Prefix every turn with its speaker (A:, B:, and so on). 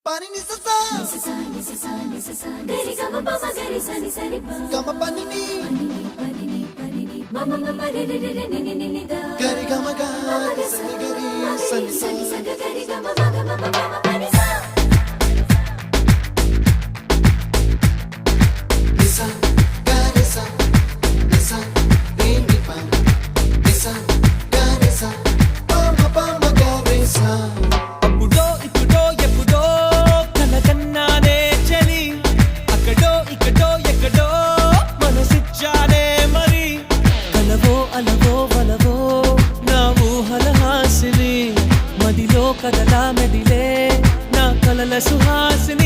A: pani ni sa sa gari ga ma pa gari sa ni pa ga ma pani ni ma ma ma re re re ni ni ni da gari ga ma ga sa ni gari sa ni sa gari ga ma ga ma pani sa ni sa gari sa ni sa ni pa ni sa gari sa pa ma gari sa
B: కదలా మెదిలే నా కలల సుహాసిని